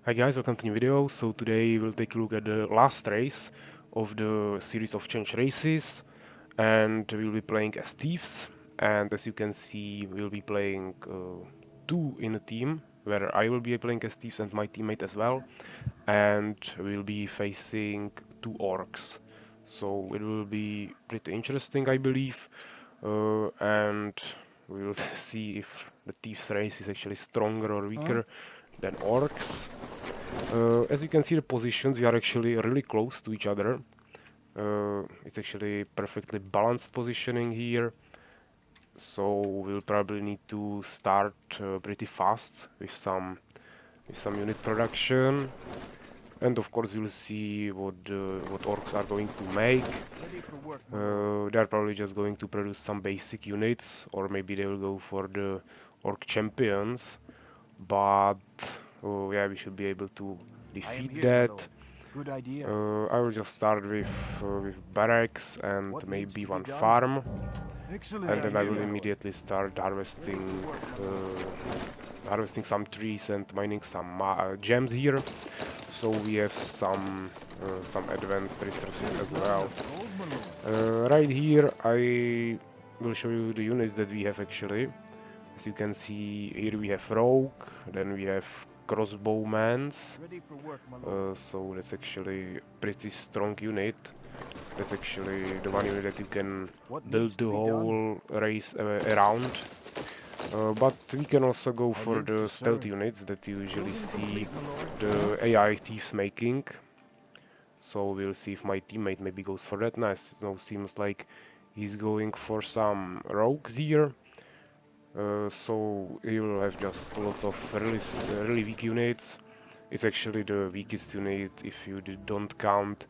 Hi guys, welcome to new video. So today we'll take a look at the last race of the series of change races, and we'll be playing as Thieves. And as you can see, we'll be playing two in a team, where I will be playing as Thieves and my teammate as well, and we'll be facing two orcs. So it will be pretty interesting, I believe, and we'll see if the Thieves race is actually stronger or weaker than orcs. As you can see the positions, we are actually really close to each other. It's actually perfectly balanced positioning here, so we'll probably need to start pretty fast with some unit production, and of course you'll see what orcs are going to make. They're probably just going to produce some basic units, or maybe they will go for the orc champions, but yeah, we should be able to defeat that. Good idea. I will just start with barracks and maybe one farm, Excellent and then I will idea. immediately start harvesting some trees and mining some gems here. So we have some advanced resources as well. Right here, I will show you the units that we have actually. As you can see, here we have rogue, then we have crossbowmans. Ready for work, my lord. So that's actually a pretty strong unit. That's actually the one unit that you can What needs build to the be done? whole race around. But we can also go I for live to the stealth serve. units that you usually Building see complete, my lord. the AI thieves making. So we'll see if my teammate maybe goes for that. Nice. No, seems like he's going for some rogues here. So he will have just lots of really weak units. It's actually the weakest unit if you don't count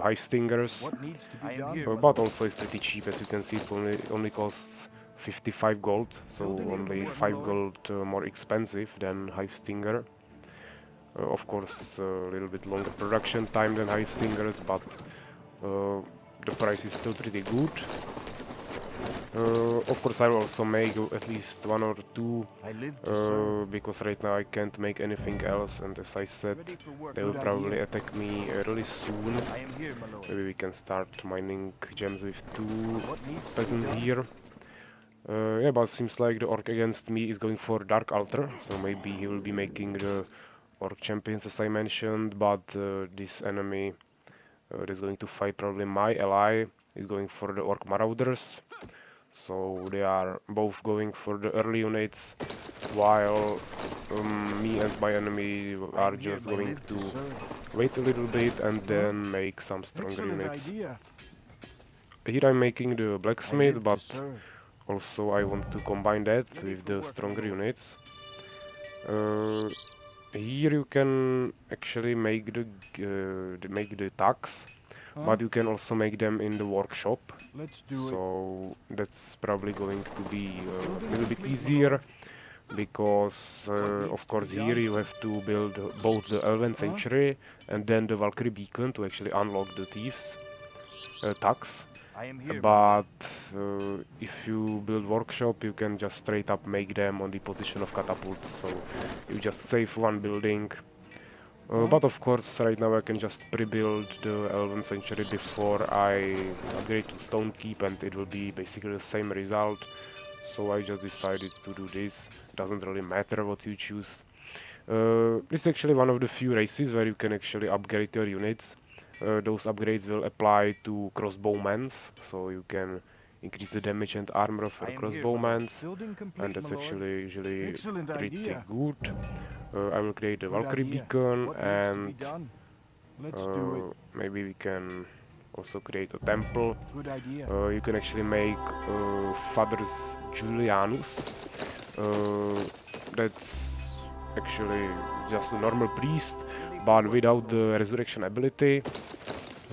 hive stingers. What needs to be done? But also it's pretty cheap, as you can see. It only costs 55 gold, so Building only complete, my 5 lord. gold more expensive than hive stinger. Of course, a little bit longer production time than hive stingers, but uh, the price is still pretty good. Of course, I will also make at least one or two, I live to serve. because right now I can't make anything else, and as I said, Ready for work. they will Good probably idea. attack me really soon. I am here, my lord. Maybe we can start mining gems with two What needs to be peasants done? here. Yeah, but seems like the orc against me is going for Dark Altar, so maybe he will be making the orc champions as I mentioned, but this enemy that's going to fight probably my ally is going for the orc marauders. So they are both going for the early units, while me and my enemy I are am here, just my going live to to serve. wait a little bit and Huh? then make some stronger Excellent units. idea. Here I'm making the I blacksmith, live to but serve. also I want to combine that Ready with for the work, my stronger lord. units. Uh, Here you can actually make the tugs, Huh? but you can also make them in the workshop. Let's do it. So that's probably going to be a Building little bit complete, my easier lord. because, What needs of to be course, here done? you have to build both the Elven Huh? Sanctuary and then the Valkyrie Beacon to actually unlock the Thieves tugs. I am here, my lord. But if you build workshop, you can just straight up make them on the position of catapults. So you just save one building. Huh? But of course, right now I can just pre-build the Elven Sanctuary before I upgrade to Stone Keep, and it will be basically the same result. So I just decided to do this. Doesn't really matter what you choose. This is actually one of the few races where you can actually upgrade your units. Those upgrades will apply to crossbowmen, so you can increase the damage and armor for I the am here, my lord. crossbowmen, Building and complete, my that's lord. actually usually Excellent pretty idea. good. I will create a Good Valkyrie idea. beacon, What needs to be and done? Let's do it. maybe we can also create a temple. Good idea. You can actually make Fathers Julianus. That's actually just a normal priest, Ready for but work, my without lord. the resurrection ability.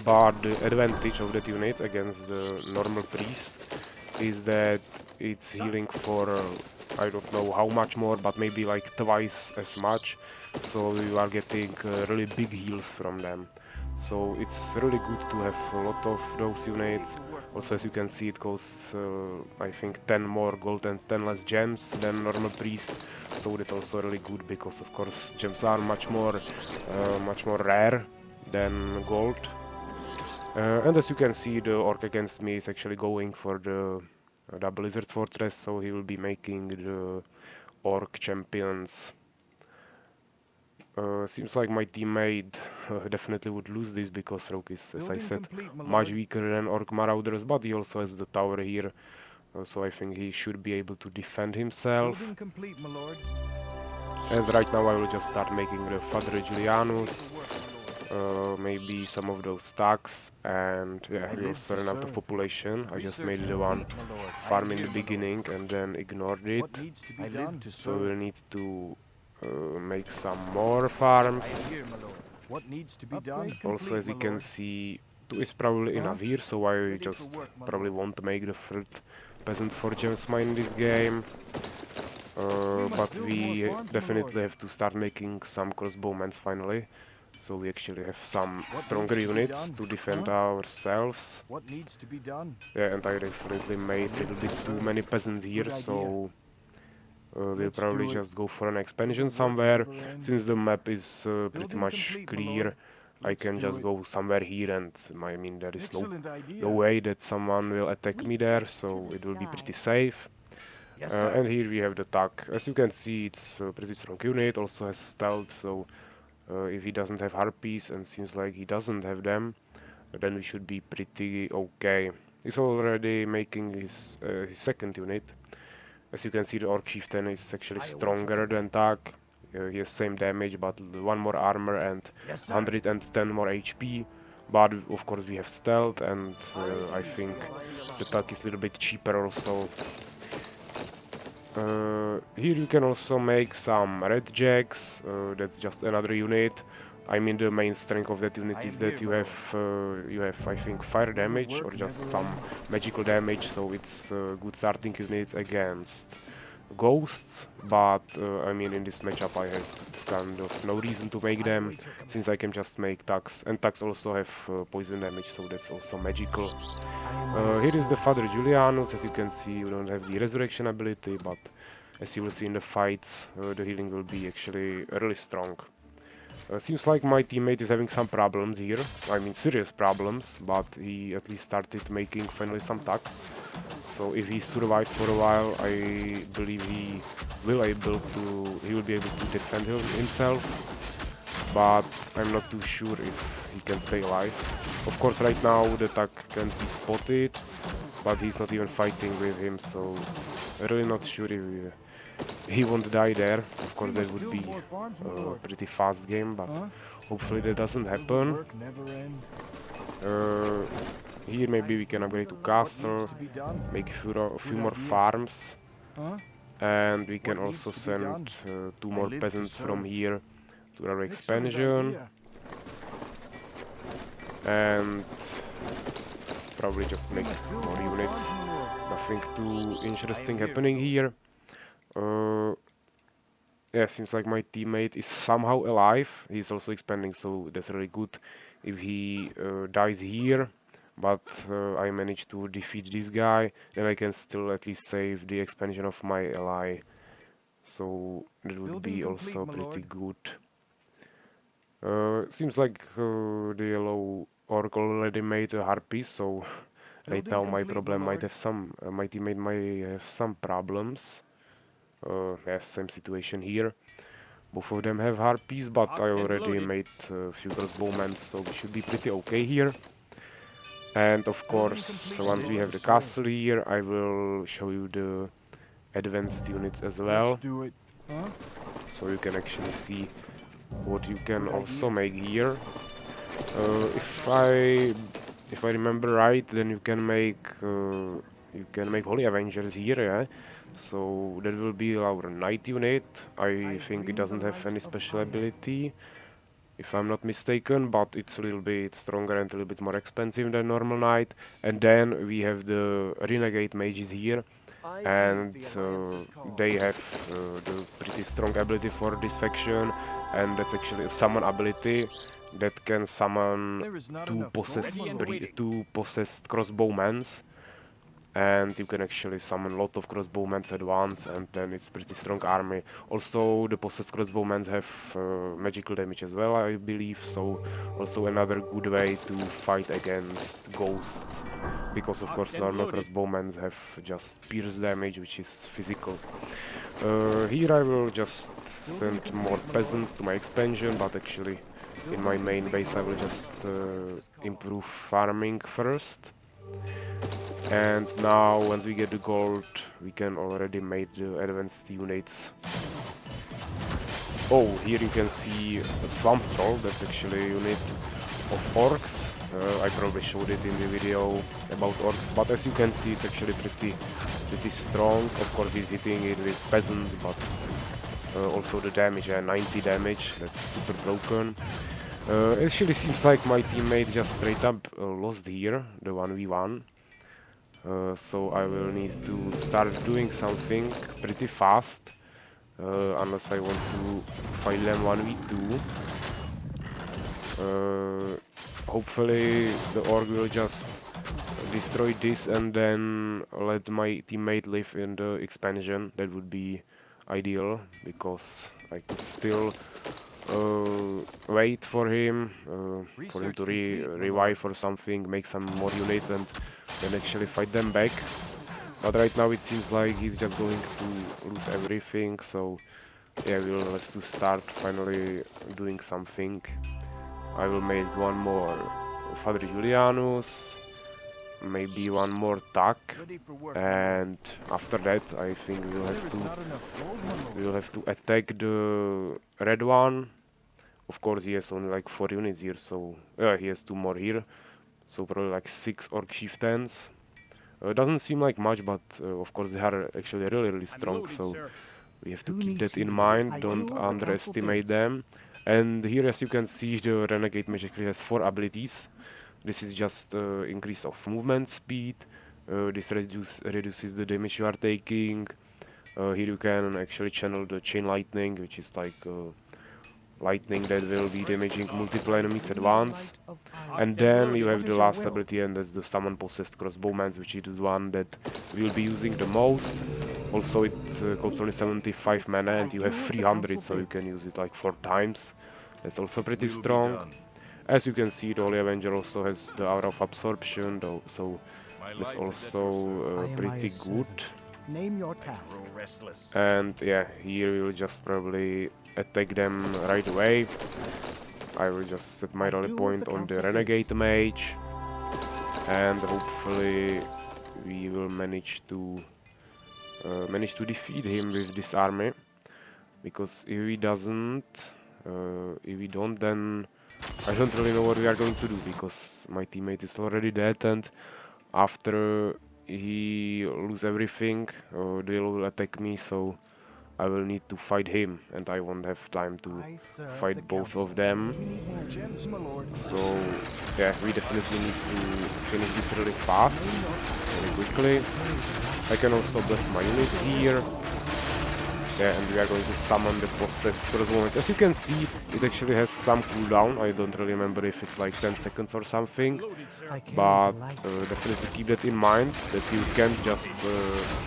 But the advantage of that unit against the normal priest is that it's healing for I don't know how much more, but maybe like twice as much. So you are getting really big heals from them. So it's really good to have a lot of those units. To work, my Also, as you lord. can see, it costs I think 10 more gold and 10 less gems than normal priest. So that's also really good because of course gems are much more rare than gold. And as you can see, the orc against me is actually going for the Blizzard Fortress, so he will be making the orc champions. Seems like my teammate definitely would lose this because Rogue is, as I Building said, complete, my much lord. weaker than Orc Marauders, but he also has the tower here, so I think he should be able to defend himself. Building complete, my lord. And right now I will just start making the Father Ready for Julianus, work, my lord. maybe some of those stacks, and yeah, I he live also to ran out of serve. population. I just Research made the one complete, my lord. I am farm in here, the my lord. beginning and then ignored What it, needs to be done? To so serve. we'll need to make some more farms. I am here, my lord. What needs to be done? Also, Complete, as my you can lord. see, 2 is probably Huh? enough here, so I Ready for just work, my probably lord. won't make the third peasant for gems mine in this game. We must But build more we farms, my lord. definitely have to start making some crossbowmen finally, so we actually have some What stronger needs to be units done? to defend Huh? ourselves. What needs to be done? Yeah, and I definitely I made a little live to bit too serve. many peasants here, Good idea. so we'll Let's probably do it. just go for an May the expansion work somewhere. never end. Since the map is pretty Building much complete, my lord. clear, I Let's can do just it. go somewhere here and I mean there is Excellent no idea. way that someone will attack We me there, point to so the it will be pretty sky. safe. Yes, sir. And here we have the Tuck. As you can see, it's a pretty strong unit, also has stealth, so if he doesn't have harpies, and seems like he doesn't have them, then we should be pretty okay. He's already making his second unit. As you can see, the Orc Chieftain is actually I await your stronger than command. Tuck. He has same damage, but one more armor and Yes, sir. 110 more HP. But of course we have stealth, and I think the Tuck is a little bit cheaper also. Here you can also make some red jacks. That's just another unit. I mean the main strength of that unit I is am that here, my lord. you have I think fire Will the damage or work just never some end? magical damage, so it's a good starting unit against ghosts. But I mean in this matchup I have kind of no reason to make I them await your command. since I can just make tucks, and tucks also have poison damage, so that's also magical. I am here, Here is sir. the Father Julianus. As you can see, you don't have the resurrection ability, but as you will see in the fights, the healing will be actually really strong. Seems like my teammate is having some problems here. I mean serious problems, but he at least started making finally some attacks. So if he survives for a while, I believe he will be able to defend himself. But I'm not too sure if he can stay alive. Of course, right now the attack can be spotted, but he's not even fighting with him, so really not sure if he won't die there. Of We course, that must would build be more farms, my a lord. pretty fast game, but Huh? hopefully that doesn't Will the happen. work never end? Uh, Here maybe we can upgrade to What needs castle, to be done? make a few Good more idea. farms, Huh? and we can What needs also to be send done? 2 I more live to peasants from serve. here to our Excellent expansion, idea. and probably just We make must build more more units. farms, my lord. Nothing too I am interesting here, my happening lord. here. Uh, yeah, seems like my teammate is somehow alive. He's also expanding, so that's really good. If he dies here, but I managed to defeat this guy, then I can still at least save the expansion of my ally. So that would Building be complete, also my pretty lord. good. Seems like the yellow orc already made a harpy, so right Building now my complete, my problem might lord. have my teammate might have some problems. Yeah, same situation here. Both of them have harpies, but I Locked and already loaded. made a few crossbowmen, so we should be pretty okay here. And of Building course, complete, my once we lord. have To the serve. castle here, I will show you the advanced units as Let's well, do it. Huh? so you can actually see what you can Good also idea. make here. Uh, if I if I remember right, then you can make Holy Avengers here, yeah. So that will be our knight unit. I I think it bring the doesn't have light any of special iron. ability, if I'm not mistaken, but it's a little bit stronger and a little bit more expensive than normal knight. And then we have the renegade mages here, I heed and the Alliance's call. they have the pretty strong ability for this faction, and that's actually a summon ability. that can summon There is not two enough gold, my lord. two possessed crossbowmen, and you can actually summon a lot of crossbowmen at once, and then it's pretty strong army. Also, the possessed crossbowmen have magical damage as well, I believe, so also another good way to fight against ghosts, because of course normal crossbowmen have just pierce damage, which is physical. Here I will just send more peasants to my expansion, but actually in my main base I will just improve farming first. And now, once we get the gold, we can already make the advanced units. Oh, here you can see a swamp troll. That's actually a unit of orcs. I probably showed it in the video about orcs, but as you can see, it's actually pretty strong. Of course, he's hitting it with peasants, but also the damage, 90 damage. That's super broken. It actually seems like my teammate just straight up lost here, the 1v1. So I will need to start doing something pretty fast, unless I want to fight them 1v2. Hopefully the orc will just destroy this and then let my teammate live in the expansion. That would be ideal, because I could still wait for him to revive or something, make some more units, and then actually fight them back. But right now it seems like he's just going to lose everything, so yeah, we'll have to start finally doing something. I will make one more Father Julianus, maybe one more Tuck, and after that I think we'll have to attack the red one. Of course he has only like 4 units here, so he has 2 more here, so probably like 6 orc chieftains. Doesn't seem like much, but of course they are actually really strong, so we have to keep that in mind, don't underestimate them. And here, as you can see, the Renegade Mage actually has 4 abilities. This is just increase of movement speed, this reduces the damage you are taking. Here you can actually channel the Chain Lightning, which is like lightning that will be damaging multiple enemies at once. And then you have the last ability, and that's the Summon Possessed Crossbowman, which is the one that we'll be using the most. Also it costs only 75 mana and you have 300, so you can use it like 4 times. That's also pretty strong. As you can see, the Holy Avenger also has the Aura of Absorption, though, so that's also pretty good. Name your task. And yeah, here we'll just probably attack them right away. I will just set my rally point on the Renegade Mage, and hopefully we will manage to defeat him with this army. Because if we don't, then I don't really know what we are going to do, because my teammate is already dead, and after he lose everything, they will attack me, so I will need to fight him, and I won't have time to fight both of them. So yeah, we definitely need to finish this really fast, really quickly. I can also bless my unit here. Yeah, and we are going to summon the possessed crossbowmen. As you can see, it actually has some cooldown. I don't really remember if it's like 10 seconds or something, but definitely keep that in mind, that you can't just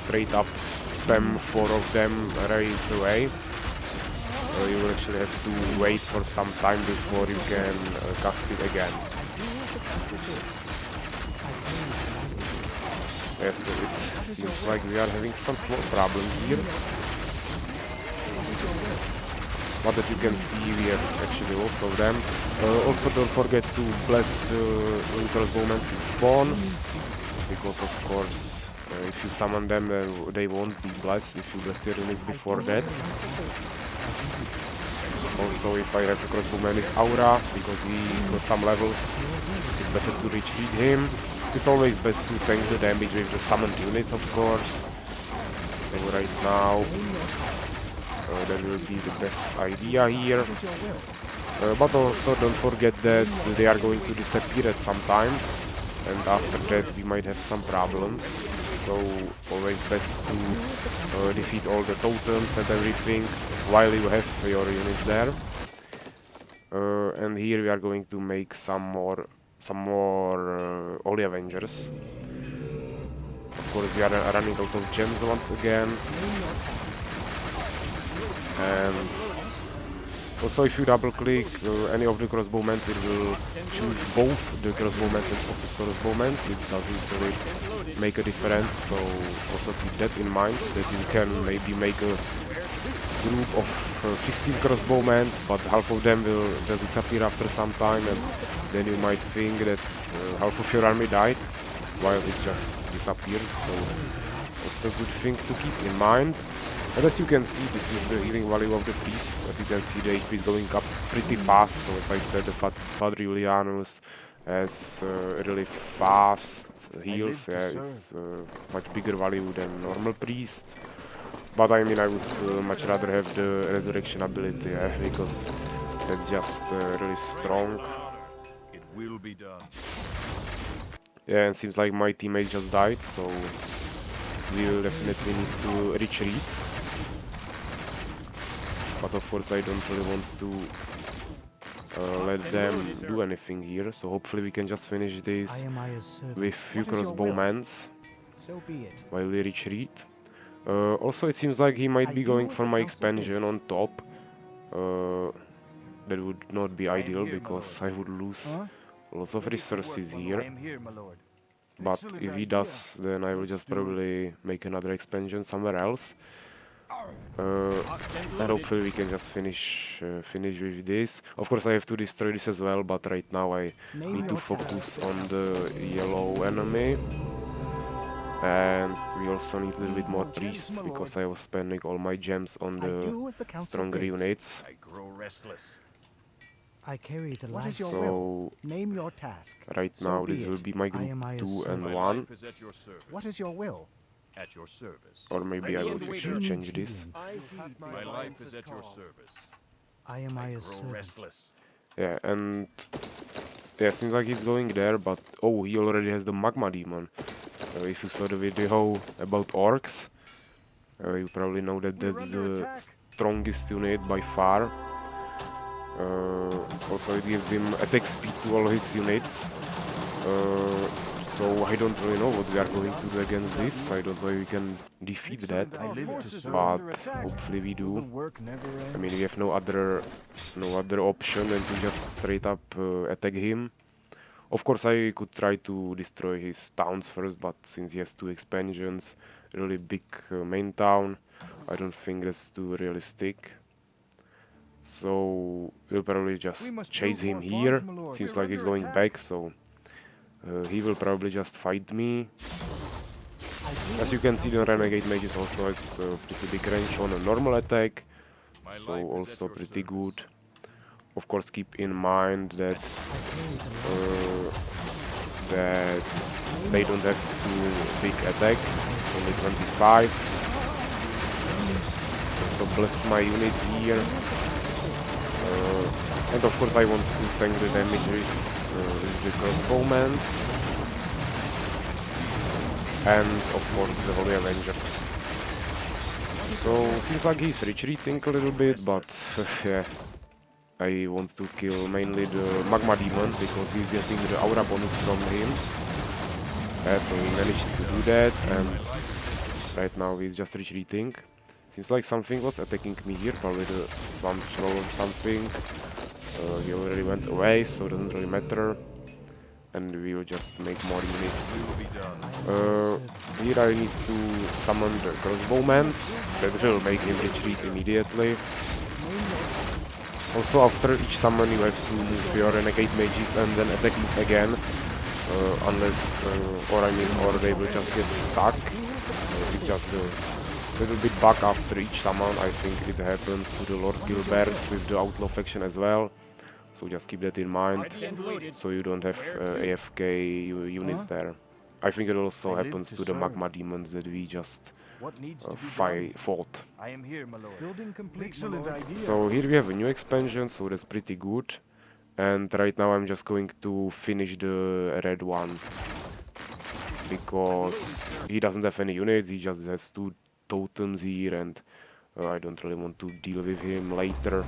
straight up spam 4 of them right away. You will actually have to wait for some time before you can cast it again. Yes, it seems like we are having some small problems here. But as you can see, we have actually lots of them. Also don't forget to bless the crossbowmen to spawn, because of course if you summon them, they won't be blessed if you bless your units before that. Also, if I have a crossbowman with aura, because he got some levels, it's better to retreat him. It's always best to tank the damage with the summoned units, of course. So right now that will be the best idea here. But also don't forget that they are going to disappear at some time, and after that we might have some problems. So always best to defeat all the totems and everything while you have your units there. And here we are going to make some more Holy Avengers. Of course, we are running out of gems once again. And also, if you double click any of the crossbowmen, it will choose both the crossbowmen and Ossus crossbowmen. It doesn't really make a difference, so also keep that in mind, that you can maybe make a group of 15 crossbowmen, but half of them will just disappear after some time, and then you might think that half of your army died, while it just disappeared, so it's a good thing to keep in mind. And as you can see, this is the healing value of the priest. As you can see, the HP is going up pretty fast, so as I said, the Father Julianus has really fast heals. Yeah, it's much bigger value than normal priest. But I mean, I would much rather have the resurrection ability, because that's just really strong. It will be done. Yeah, and seems like my teammate just died, so we will definitely need to retreat. But of course I don't really want to let them do anything here, so hopefully we can just finish this with few crossbowmen while we retreat. Also, it seems like he might be going for my expansion on top. That would not be ideal, because I would lose lots of resources here. But if he does, then I will just probably make another expansion somewhere else. And hopefully we can just finish with this. Of course I have to destroy this as well, but right now I need to focus on the yellow enemy. And we also need a little bit more priests, because I was spending all my gems on the stronger units. I grow restless. I carry the light. So Name your task. right now this will be my group 2 and 1. What is your will? At your service. Or maybe I will just change this. My life is at your service. I am I Aya's grow servant. restless. Yeah, and yeah, seems like he's going there, but oh, he already has the magma demon. If you saw the video about orcs, you probably know that that's the strongest unit by far. Also it gives him attack speed to all his units. So I don't really know what we are going to do against this. I don't know if we can defeat that, but hopefully we do. I mean, we have no other option than to just straight up attack him. Of course, I could try to destroy his towns first, but since he has 2 expansions, really big main town, I don't think that's too realistic. So we'll probably just chase him here. Seems like he's going back, so he will probably just fight me. As you can see, the renegade mages also has pretty big range on a normal attack, so also pretty good. Of course, keep in mind that they don't have too big attack, only 25. So bless my unit here. And of course I want to tank the damage with the crossbowmen. And of course the Holy Avengers. So seems like he's retreating a little bit, but yeah. I want to kill mainly the magma demon, because he's getting the aura bonus from him. So we managed to do that, and right now he's just retreating. Seems like something was attacking me here, probably the swamp troll or something. He already went away, so it doesn't really matter. And we will just make more units. Here I need to summon the crossbowmen. That will make him retreat immediately. Also, after each summon you have to move your renegade mages and then attack move again. Or they will just get stuck. It's just a little bit bug after each summon. I think it happens to the Lord Gilbert with the Outlaw faction as well. So just keep that in mind, so you don't have AFK units there. I think it also happens to the magma demons that we just fought. I am here, my lord. Building complete. Excellent idea. So here we have a new expansion, so that's pretty good. And right now I'm just going to finish the red one, because he doesn't have any units, he just has 2 totems here, and I don't really want to deal with him later.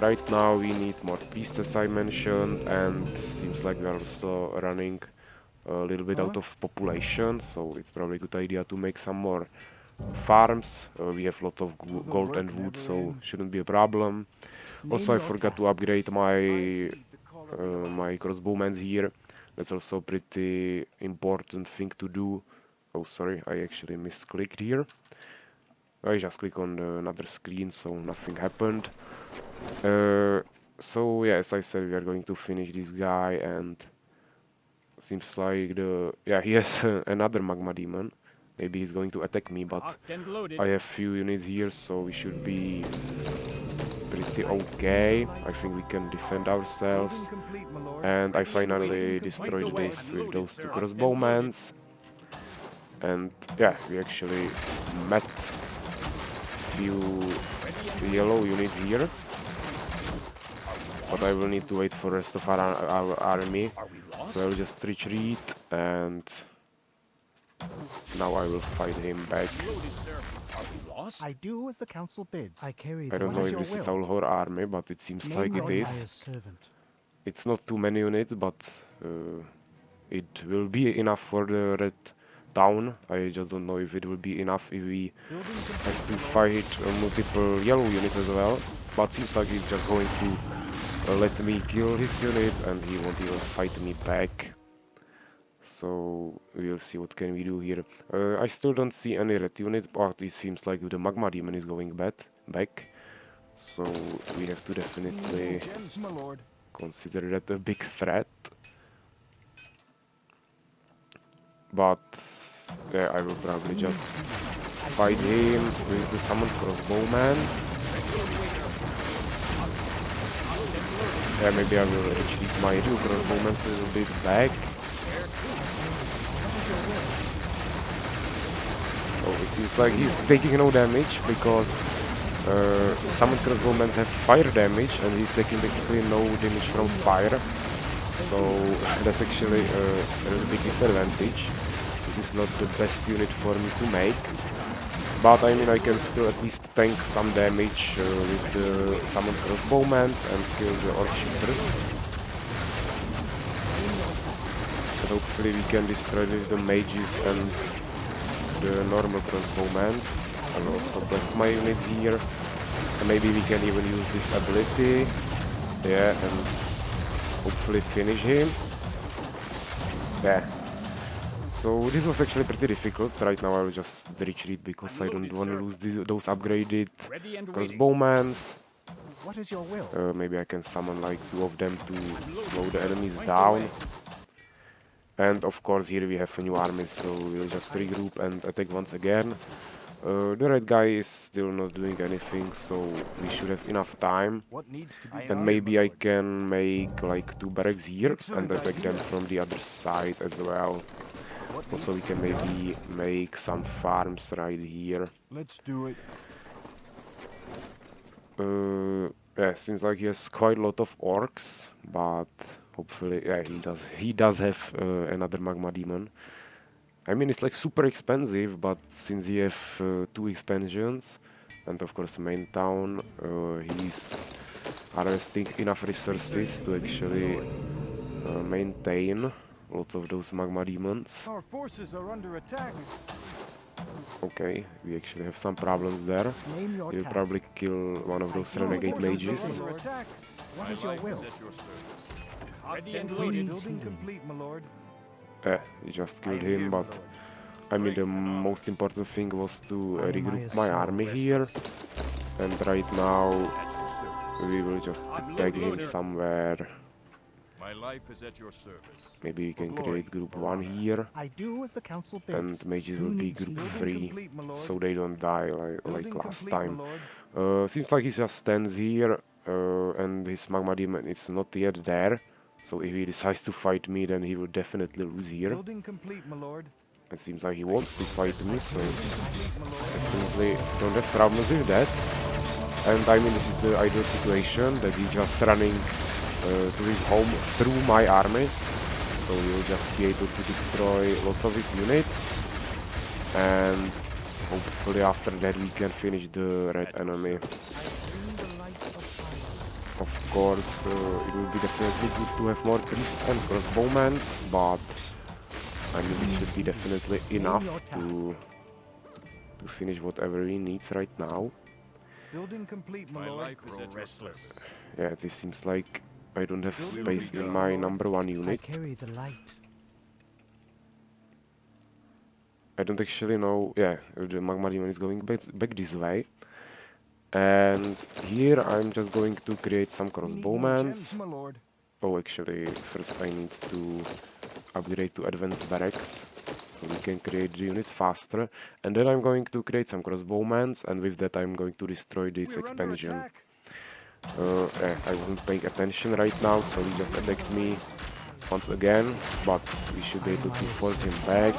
right now we need more beasts as I mentioned, and seems like we are also running a little bit out of population, so it's probably a good idea to make some more farms. We have a lot of gold and wood, so shouldn't be a problem. Also, I forgot to upgrade my crossbowmen here. That's also a pretty important thing to do. Oh, sorry, I actually misclicked here. I just click on another screen, so nothing happened. So yeah, as I said, we are going to finish this guy, and seems like he has another magma demon. Maybe he's going to attack me, but I have few units here, so we should be pretty okay. I think we can defend ourselves. Building complete, my lord. And I finally destroyed this with those two crossbowmans. And yeah, we actually met few yellow units here. But I will need to wait for the rest of our army. So I will just retreat, and now I will fight him back. I do as the council bids. I carry I don't know if this is our whole army, but it seems like it is. It's not too many units, but it will be enough for the red town. I just don't know if it will be enough if we have to fight multiple yellow units as well. But seems like he's just going to let me kill his unit, and he won't even fight me back. So we'll see what can we do here. I still don't see any red units, but it seems like the magma demon is going back. So we have to definitely consider that a big threat. But yeah, I will probably just fight him with the summoned crossbowman. Yeah, maybe I will retreat my two crossbowmen a little bit back. Oh, it seems like he's taking no damage because summoned crossbowmen have fire damage, and he's taking basically no damage from fire. So that's actually a really big disadvantage. This is not the best unit for me to make. But I mean, I can still at least tank some damage with the summoned crossbowmen and kill the orc shooters. And hopefully we can destroy with the mages and the normal crossbowmen. I'll also bless my unit here. And maybe we can even use this ability. Yeah, and hopefully finish him. Yeah. So this was actually pretty difficult. Right now I will just retreat because I don't want to lose those upgraded crossbowmen. What is your will? Maybe I can summon like two of them to slow the enemies down. And of course here we have a new army, so we'll just regroup and attack once again. The red guy is still not doing anything, so we should have enough time. And maybe I can make like two barracks here and attack them from the other side as well. Also we can maybe make some farms right here. Let's do it. Yeah, seems like he has quite a lot of orcs, but hopefully, yeah, he does have another magma demon. I mean, it's like super expensive, but since he have two expansions, and of course main town, he's harvesting enough resources to actually maintain lots of those magma demons. Our forces are under attack. Okay, we actually have some problems there. He'll probably kill one of those renegade mages. What is your will? Building complete, my lord. We just killed him, but I mean the most important thing was to regroup my army here. And right now we will just attack him somewhere. My life is at your service. Maybe we can create group 1 here. I do as the council bids. And mages will be group 3, so they don't die like last time. Seems like he just stands here, and his magma demon is not yet there. So if he decides to fight me, then he will definitely lose here. Building complete, my lord. It seems like he wants to fight me, so I simply don't have problems with that. And I mean, this is the ideal situation, that he's just running to his home through my army. So he will just be able to destroy lots of his units. And hopefully after that we can finish the red enemy. Of course, it would be definitely good to have more priests and crossbowmen, but I mean this should be definitely enough to finish whatever he needs right now. Building complete, my lord. life is at your service. Yeah, this seems like I don't have space in my number 1 I unit. carry the light. I don't actually know. Yeah, the magma demon is going back this way. And here I'm just going to create some We need more crossbowmen. gems, my lord. Oh, actually, first I need to upgrade to advanced barracks, so we can create the units faster. And then I'm going to create some crossbowmen, and with that I'm going to destroy this We're under expansion. attack. I wasn't paying attention right now, so he just attacked me once again, but we should be able to force him back.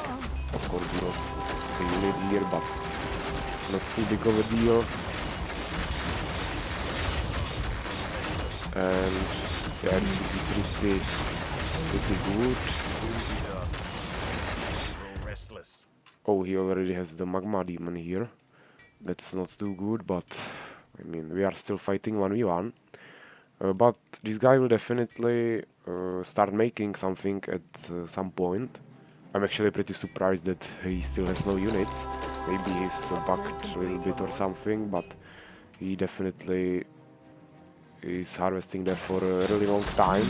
Of course, we lost a unit here, but not too big of a deal. And yeah, this should be pretty good. Oh, he already has the magma demon here. That's not too good, but I mean, we are still fighting 1v1. But this guy will definitely start making something at some point. I'm actually pretty surprised that he still has no units. Maybe he's bugged a little bit or something, but he definitely is harvesting there for a really long time.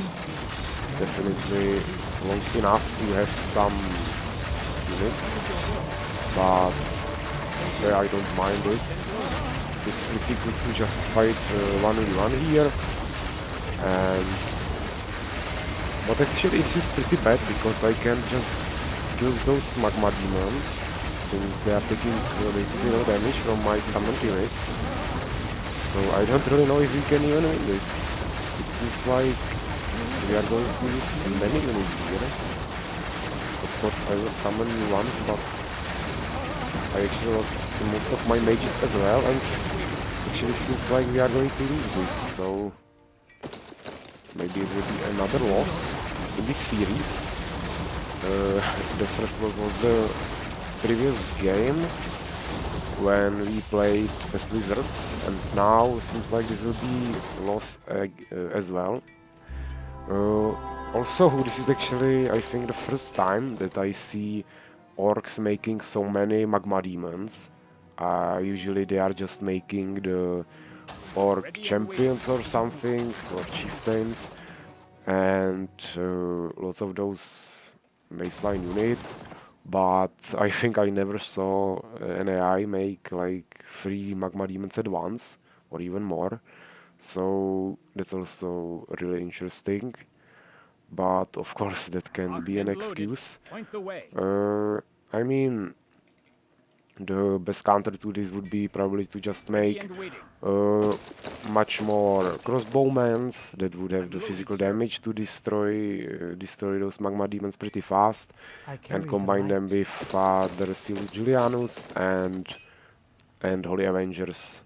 Definitely long enough to have some units, but yeah, I don't mind it. It's pretty good to just fight 1v1 here. And but actually it's just pretty bad because I can just kill those magma demons since they are taking basically no damage from my summoned units. So I don't really know if we can even win this. It seems like we are going to lose many units here. Of course I will summon once, but I actually lost most of my mages as well, and actually seems like we are going to lose this, so maybe it will be another loss in this series. The first loss was the previous game when we played as lizards, and now it seems like this will be loss as well. Also, this is actually, I think, the first time that I see orcs making so many magma demons. Usually they are just making the orc champions or something, or chieftains, and lots of those baseline units. But I think I never saw an AI make like 3 magma demons at once, or even more. So that's also really interesting. But of course that can be an excuse. I mean, the best counter to this would be probably to just make much more crossbowmen that would have the physical damage to destroy those magma demons pretty fast, and combine them with Father Silus Julianus and Holy Avengers.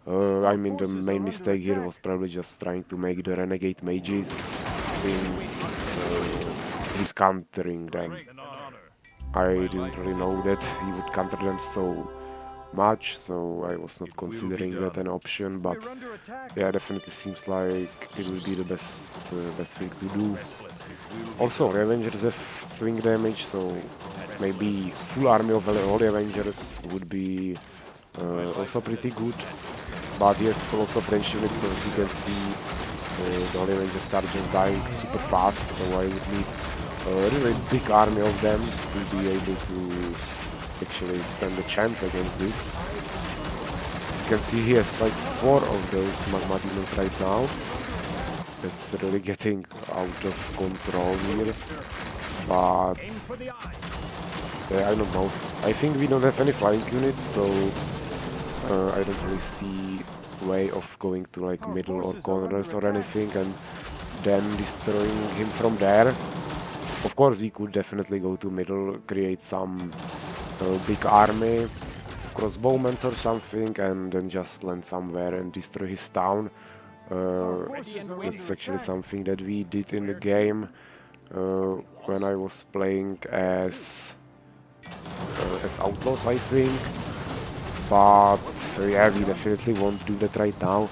I mean, the main mistake here was probably just trying to make the renegade mages, since he's countering them. I didn't really know that he would counter them so much, so I was not considering that an option, but yeah, definitely seems like it will be the best thing to do. Also, the Avengers have swing damage, so maybe full army of Holy Avengers would be also pretty good. But yes, lots of range units, so as you can see, the Holy Avengers are just dying super fast, so I would need a really big army of them to be able to actually stand a chance against this. You can see he has like 4 of those magma demons right now. It's really getting out of control here, but I don't know. I think we don't have any flying units, so I don't really see way of going to like middle or corners or anything and then destroying him from there. Of course, we could definitely go to middle, create some big army of crossbowmen or something, and then just land somewhere and destroy his town. That's actually something that we did in the game when I was playing as outlaws, I think. But yeah, we definitely won't do that right now.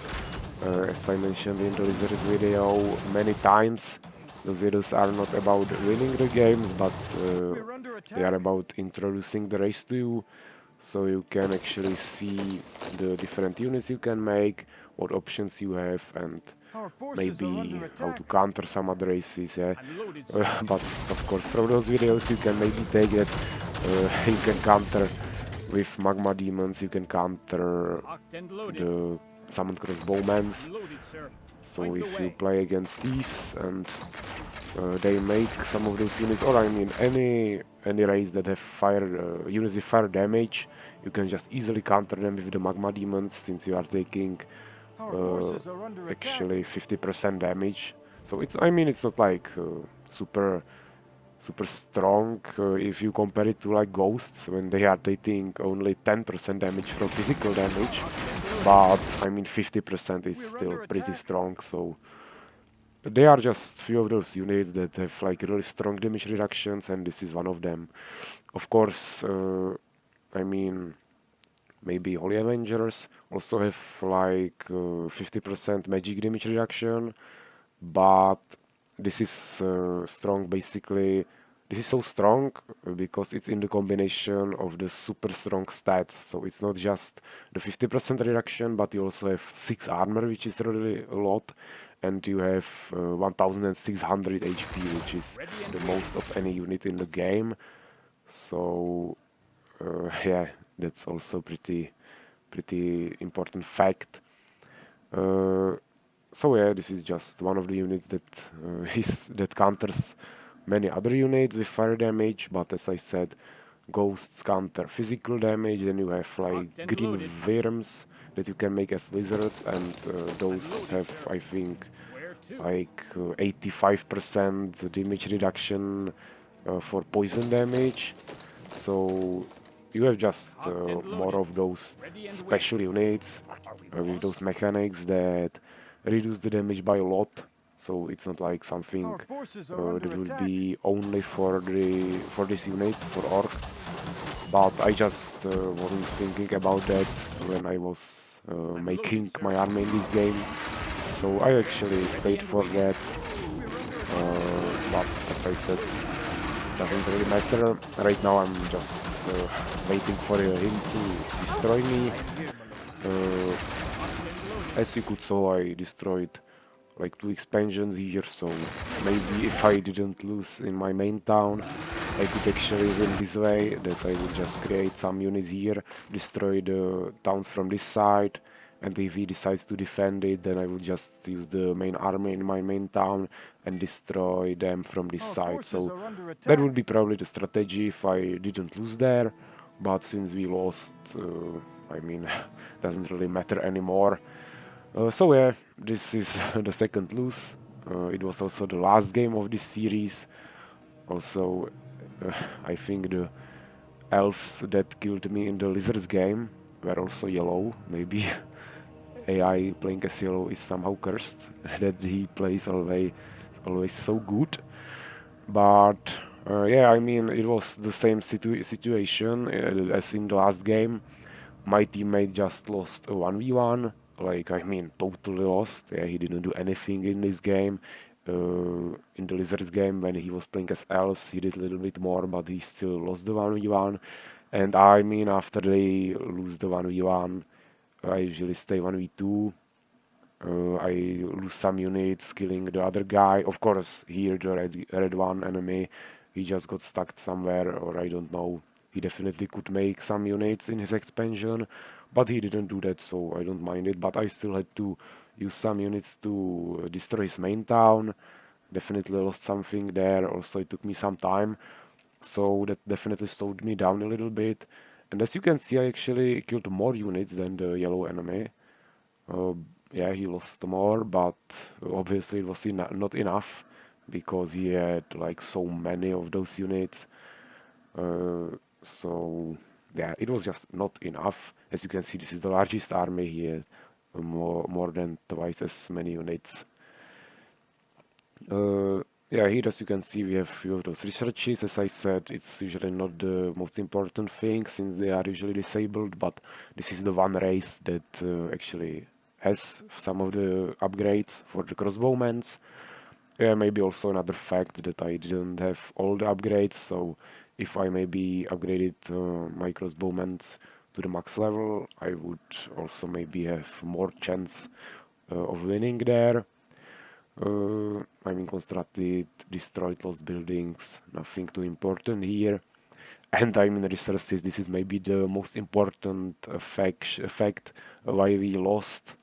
As I mentioned in the Lizard video many times, those videos are not about winning the games, but they are about introducing the race to you, so you can actually see the different units you can make, what options you have, and maybe how to counter some other races, yeah. But of course, from those videos you can maybe take that you can counter with magma demons, you can counter the summoned crossbowmans. So if you play against thieves and they make some of those units, or I mean any race that have fire units with fire damage, you can just easily counter them with the magma demons, since you are taking actually 50% damage. So it's, I mean, it's not like super strong if you compare it to like ghosts, when they are taking only 10% damage from physical damage, but I mean 50% is still pretty strong. So they are just few of those units that have like really strong damage reductions, and this is one of them. Of course, I mean, maybe Holy Avengers also have like 50% magic damage reduction, but this is strong basically. This is so strong because it's in the combination of the super strong stats. So it's not just the 50% reduction, but you also have 6 armor, which is really a lot, and you have 1600 HP, which is the most of any unit in the game. So yeah, that's also pretty important fact. So yeah, this is just one of the units that that counters many other units with fire damage, but as I said, ghosts counter physical damage. Then you have like green worms that you can make as lizards, and those have, I think, like 85% damage reduction for poison damage. So you have just more of those special units with those mechanics that reduce the damage by a lot. So it's not like something that will be only for this unit for orcs. But I just wasn't thinking about that when I was making my army in this game. So I actually paid for that. But as I said, doesn't really matter. Right now I'm just waiting for him to destroy me. Uh, as you could saw, I destroyed like 2 expansions here, so maybe if I didn't lose in my main town, I could actually win this way, that I would just create some units here, destroy the towns from this side, and if he decides to defend it, then I would just use the main army in my main town and destroy them from this side. So that would be probably the strategy if I didn't lose there, but since we lost, I mean, doesn't really matter anymore. So yeah, this is the second lose. It was also the last game of this series. Also, I think the elves that killed me in the lizards game were also yellow. Maybe AI playing as yellow is somehow cursed that he plays always so good. But yeah, I mean, it was the same situation as in the last game. My teammate just lost a 1v1, like, I mean, totally lost. Yeah, he didn't do anything in this game. In the Lizards game, when he was playing as elves, he did a little bit more, but he still lost the 1v1. And I mean, after they lose the 1v1, I usually stay 1v2. I lose some units, killing the other guy. Of course, here the red one enemy, he just got stuck somewhere, or I don't know. He definitely could make some units in his expansion, but he didn't do that, so I don't mind it. But I still had to use some units to destroy his main town. Definitely lost something there. Also, it took me some time, so that definitely slowed me down a little bit. And as you can see, I actually killed more units than the yellow enemy. Uh, yeah, he lost more, but obviously it was not enough because he had like so many of those units. So yeah, it was just not enough. As you can see, this is the largest army. He had more than twice as many units. Yeah, here as you can see we have few of those researches. As I said, it's usually not the most important thing since they are usually disabled, but this is the one race that actually has some of the upgrades for the crossbowmen. Yeah, maybe also another fact that I didn't have all the upgrades, so if I maybe upgraded my crossbowmen to the max level, I would also maybe have more chance of winning there. I mean, constructed, destroyed, lost buildings, nothing too important here. And I mean, resources, this is maybe the most important effect why we lost.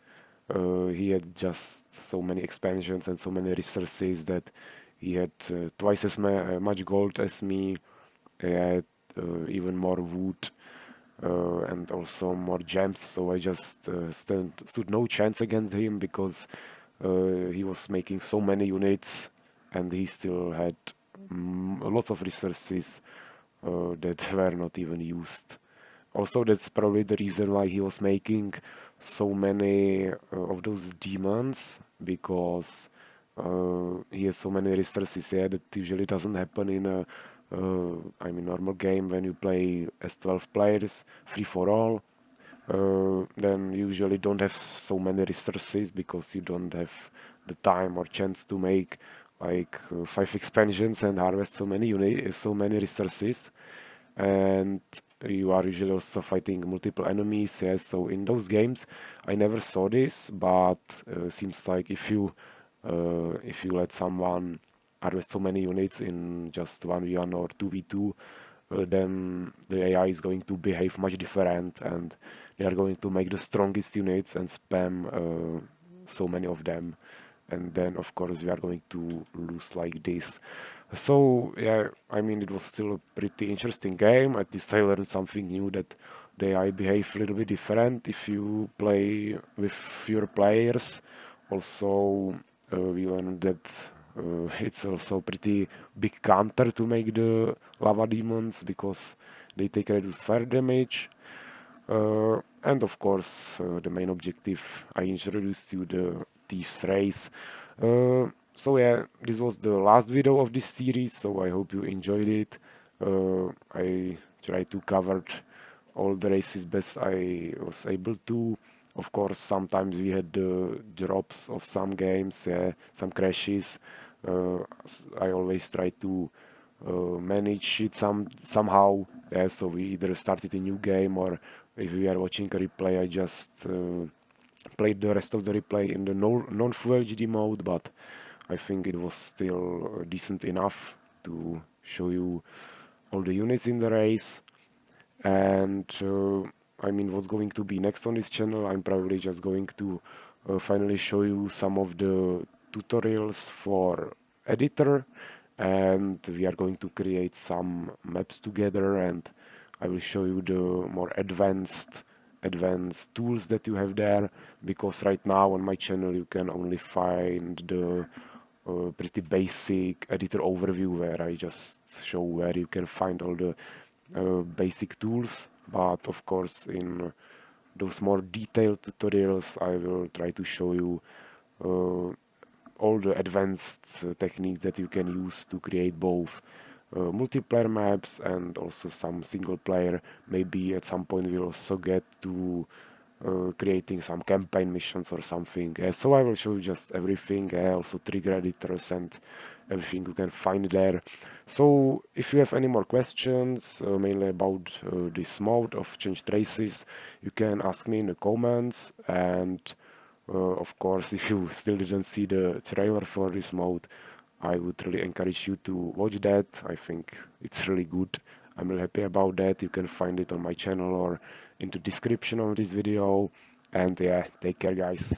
He had just so many expansions and so many resources that he had twice as much gold as me. He had even more wood and also more gems. So I just stood no chance against him because he was making so many units and he still had lots of resources that were not even used. Also, that's probably the reason why he was making so many of those demons, because he has so many resources. Yeah, that usually doesn't happen in a, I mean, normal game when you play as 12 players, free for all. Then you usually don't have so many resources because you don't have the time or chance to make like 5 expansions and harvest so many resources. And you are usually also fighting multiple enemies. Yes, so in those games, I never saw this, but seems like if you let someone harvest so many units in just 1v1 or 2v2, then the AI is going to behave much different, and they are going to make the strongest units and spam so many of them, and then of course we are going to lose like this. So yeah, I mean, it was still a pretty interesting game. At least I learned something new, that the AI behave a little bit different if you play with fewer players. Also, we learned that it's also pretty big counter to make the lava demons because they take reduced fire damage. And of course, the main objective, I introduced you the Thieves race. So yeah, this was the last video of this series, so I hope you enjoyed it. I tried to cover all the races best I was able to. Of course, sometimes we had drops of some games, some crashes. I always try to manage it somehow. Yeah, so we either started a new game, or if we are watching a replay, I just played the rest of the replay in the non-full HD mode, but I think it was still decent enough to show you all the units in the race. And I mean, what's going to be next on this channel, I'm probably just going to finally show you some of the tutorials for editor, and we are going to create some maps together, and I will show you the more advanced tools that you have there, because right now on my channel you can only find the pretty basic editor overview, where I just show where you can find all the basic tools. But of course, in those more detailed tutorials, I will try to show you all the advanced techniques that you can use to create both multiplayer maps and also some single player. Maybe at some point we'll also get to creating some campaign missions or something. So I will show you just everything, also trigger editors and everything you can find there. So if you have any more questions, mainly about this mode of changed races, you can ask me in the comments. And of course, if you still didn't see the trailer for this mode, I would really encourage you to watch that. I think it's really good. I'm really happy about that. You can find it on my channel or in the description of this video. And yeah, take care, guys.